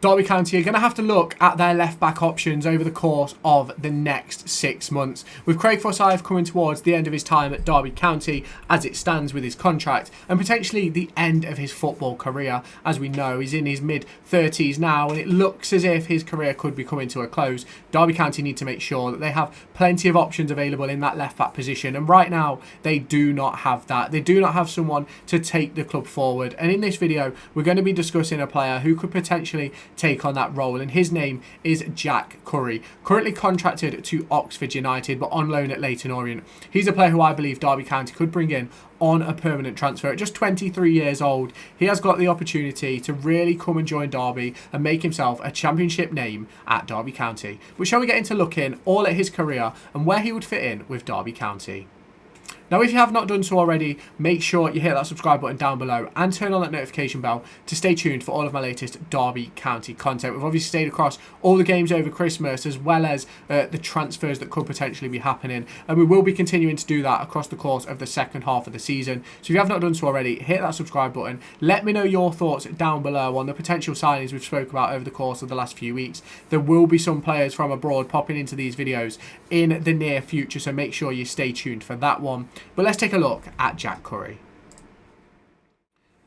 Derby County are going to have to look at their left-back options over the course of the next 6 months. With Craig Forsyth coming towards the end of his time at Derby County as it stands with his contract, and potentially the end of his football career. As we know, he's in his mid-30s now, and it looks as if his career could be coming to a close. Derby County need to make sure that they have plenty of options available in that left-back position, and right now they do not have that. They do not have someone to take the club forward, and in this video we're going to be discussing a player who could potentially take on that role, and his name is Jack Currie, currently contracted to Oxford United but on loan at Leyton Orient. He's a player who I believe Derby County could bring in on a permanent transfer. At just 23 years old, he has got the opportunity to really come and join Derby and make himself a championship name at Derby County. But shall we get into looking all at his career and where he would fit in with Derby County? Now, if you have not done so already, make sure you hit that subscribe button down below and turn on that notification bell to stay tuned for all of my latest Derby County content. We've obviously stayed across all the games over Christmas, as well as the transfers that could potentially be happening, and we will be continuing to do that across the course of the second half of the season. So if you have not done so already, hit that subscribe button. Let me know your thoughts down below on the potential signings we've spoke about over the course of the last few weeks. There will be some players from abroad popping into these videos in the near future, so make sure you stay tuned for that one. But let's take a look at Jack Currie.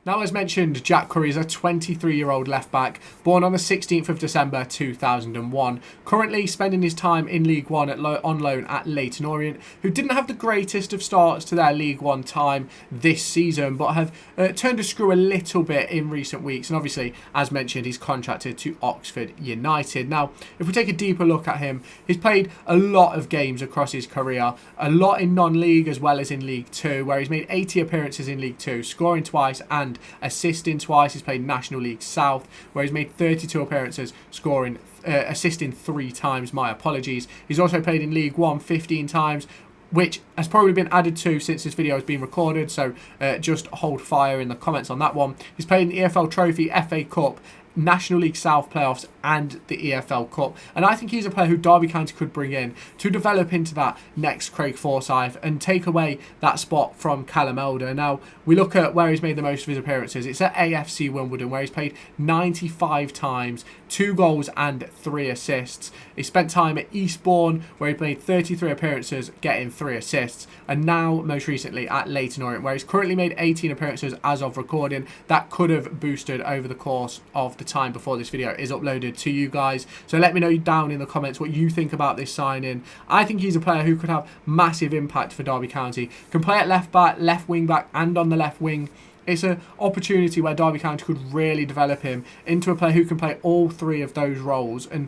Now, as mentioned, Jack Currie is a 23-year-old left-back, born on the 16th of December 2001, currently spending his time in League One on loan at Leyton Orient, who didn't have the greatest of starts to their League One time this season, but have turned a screw a little bit in recent weeks, and obviously, as mentioned, he's contracted to Oxford United. Now, if we take a deeper look at him, he's played a lot of games across his career, a lot in non-league as well as in League Two, where he's made 80 appearances in League Two, scoring twice and assisting twice. He's played National League South, where he's made 32 appearances, scoring, assisting 3 times. My apologies. He's also played in League One 15 times, which has probably been added to since this video has been recorded, so just hold fire in the comments on that one. He's played in the EFL Trophy, FA Cup, National League South playoffs and the EFL Cup, and I think he's a player who Derby County could bring in to develop into that next Craig Forsyth and take away that spot from Callum Elder. Now, we look at where he's made the most of his appearances. It's at AFC Wimbledon, where he's played 95 times, 2 goals and 3 assists. He spent time at Eastbourne, where he played 33 appearances, getting 3 assists, and now most recently at Leyton Orient, where he's currently made 18 appearances as of recording. That could have boosted over the course of the time before this video is uploaded to you guys. So let me know down in the comments what you think about this signing. I think he's a player who could have massive impact for Derby County. Can play at left back, left wing back and on the left wing. It's an opportunity where Derby County could really develop him into a player who can play all 3 of those roles and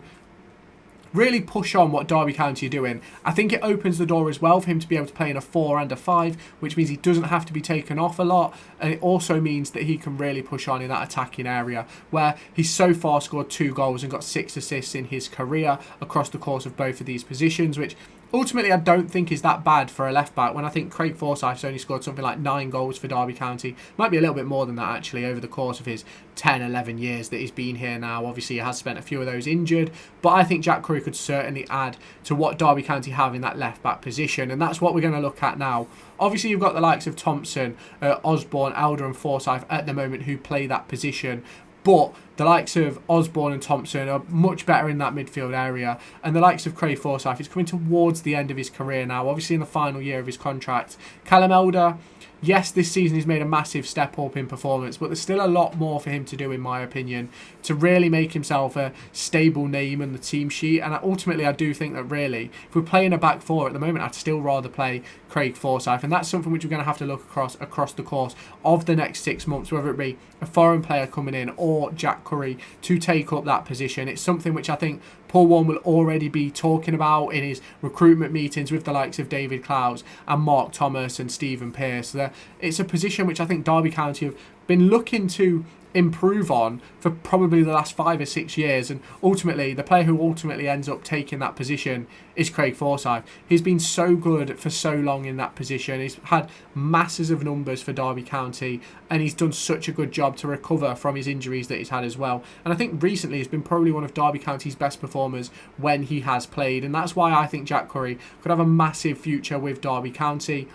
really push on what Derby County are doing. I think it opens the door as well for him to be able to play in a 4 and a 5, which means he doesn't have to be taken off a lot, and it also means that he can really push on in that attacking area, where he's so far scored 2 goals and got 6 assists in his career across the course of both of these positions, which ultimately I don't think is that bad for a left back, when I think Craig Forsyth's only scored something like 9 goals for Derby County. Might be a little bit more than that actually over the course of his 10-11 years that he's been here now. Obviously he has spent a few of those injured, but I think Jack Currie could certainly add to what Derby County have in that left back position, and that's what we're going to look at now. Obviously you've got the likes of Thompson, Osborne, Elder and Forsyth at the moment who play that position, but the likes of Osborne and Thompson are much better in that midfield area, and the likes of Craig Forsyth is coming towards the end of his career now, obviously in the final year of his contract. Callum Elder, yes, this season he's made a massive step up in performance, but there's still a lot more for him to do, in my opinion, to really make himself a stable name on the team sheet. And ultimately I do think that really, if we're playing a back 4 at the moment, I'd still rather play Craig Forsyth, and that's something which we're going to have to look across the course of the next 6 months, whether it be a foreign player coming in or Jack Currie to take up that position. It's something which I think Paul Warne will already be talking about in his recruitment meetings with the likes of David Clowes and Mark Thomas and Stephen Pearce. It's a position which I think Derby County have been looking to improve on for probably the last 5 or 6 years, and ultimately the player who ultimately ends up taking that position is Craig Forsyth. He's been so good for so long in that position. He's had masses of numbers for Derby County, and he's done such a good job to recover from his injuries that he's had as well. And I think recently he's been probably one of Derby County's best performers when he has played, and that's why I think Jack Currie could have a massive future with Derby County.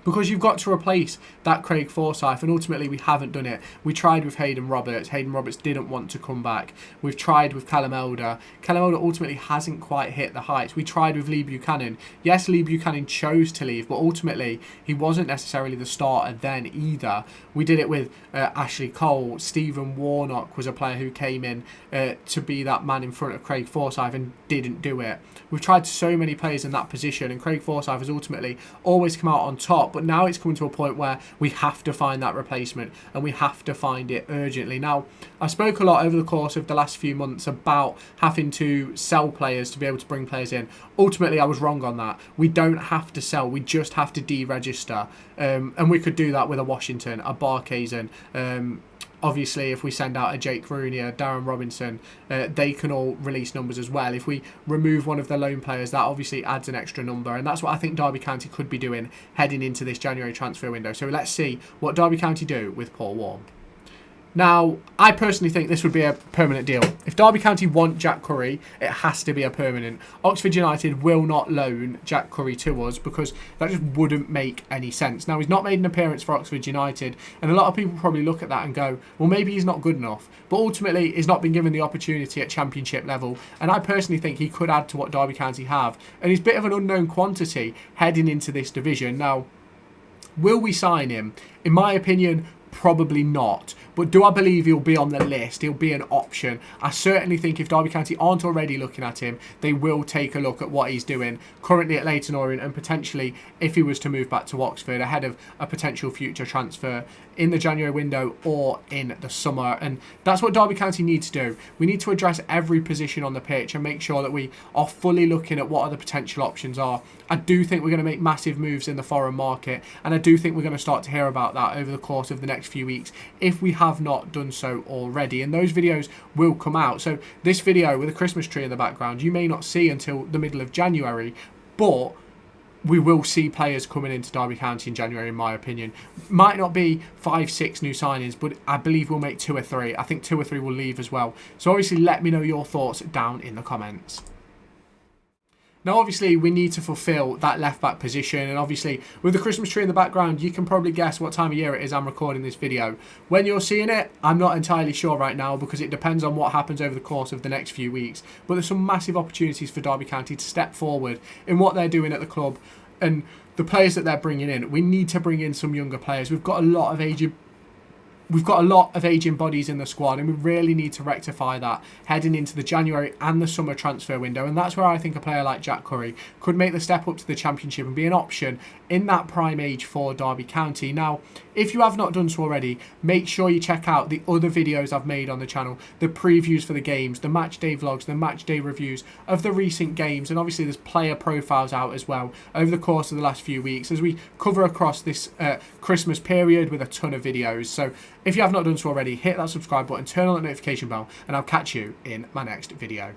because you've got to replace that Craig Forsyth, and ultimately we haven't done it. We tried with Hayden Roberts. Hayden Roberts didn't want to come back. We've tried with Callum Elder. Callum Elder ultimately hasn't quite hit the heights. We tried with Lee Buchanan. Yes, Lee Buchanan chose to leave, but ultimately he wasn't necessarily the starter then either. We did it with Ashley Cole. Stephen Warnock was a player who came in to be that man in front of Craig Forsyth and didn't do it. We've tried so many players in that position, and Craig Forsyth has ultimately always come out on top, but now it's coming to a point where we have to find that replacement, and we have to find it urgently. Now, I spoke a lot over the course of the last few months about having to sell players to be able to bring players in. Ultimately, I was wrong on that. We don't have to sell, we just have to deregister, and we could do that with a Washington, a Barkhazen, obviously, if we send out a Jake Rooney, a Darren Robinson, they can all release numbers as well. If we remove one of the loan players, that obviously adds an extra number. And that's what I think Derby County could be doing heading into this January transfer window. So let's see what Derby County do with Paul Warne. Now, I personally think this would be a permanent deal. If Derby County want Jack Currie, it has to be a permanent. Oxford United will not loan Jack Currie to us because that just wouldn't make any sense. Now, he's not made an appearance for Oxford United, and a lot of people probably look at that and go, well, maybe he's not good enough. But ultimately, he's not been given the opportunity at Championship level, and I personally think he could add to what Derby County have. And he's a bit of an unknown quantity heading into this division. Now, will we sign him? In my opinion, probably not. But do I believe he'll be on the list? He'll be an option. I certainly think if Derby County aren't already looking at him, they will take a look at what he's doing currently at Leyton Orient, and potentially if he was to move back to Oxford ahead of a potential future transfer in the January window or in the summer. And that's what Derby County need to do. We need to address every position on the pitch and make sure that we are fully looking at what other potential options are. I do think we're going to make massive moves in the foreign market, and I do think we're going to start to hear about that over the course of the next few weeks if we have not done so already, and those videos will come out. So this video with a Christmas tree in the background you may not see until the middle of January, but we will see players coming into Derby County in January, in my opinion. Might not be 5-6 new signings, but I believe we'll make 2 or 3. I think 2 or 3 will leave as well. So obviously let me know your thoughts down in the comments. Now, obviously, we need to fulfill that left-back position, and obviously, with the Christmas tree in the background, you can probably guess what time of year it is I'm recording this video. When you're seeing it, I'm not entirely sure right now because it depends on what happens over the course of the next few weeks. But there's some massive opportunities for Derby County to step forward in what they're doing at the club and the players that they're bringing in. We need to bring in some younger players. We've got a lot of aging bodies in the squad, and we really need to rectify that heading into the January and the summer transfer window. And that's where I think a player like Jack Currie could make the step up to the Championship and be an option in that prime age for Derby County. Now, if you have not done so already, make sure you check out the other videos I've made on the channel, the previews for the games, the match day vlogs, the match day reviews of the recent games, and obviously there's player profiles out as well over the course of the last few weeks as we cover across this Christmas period with a ton of videos. So if you have not done so already, hit that subscribe button, turn on that notification bell, and I'll catch you in my next video.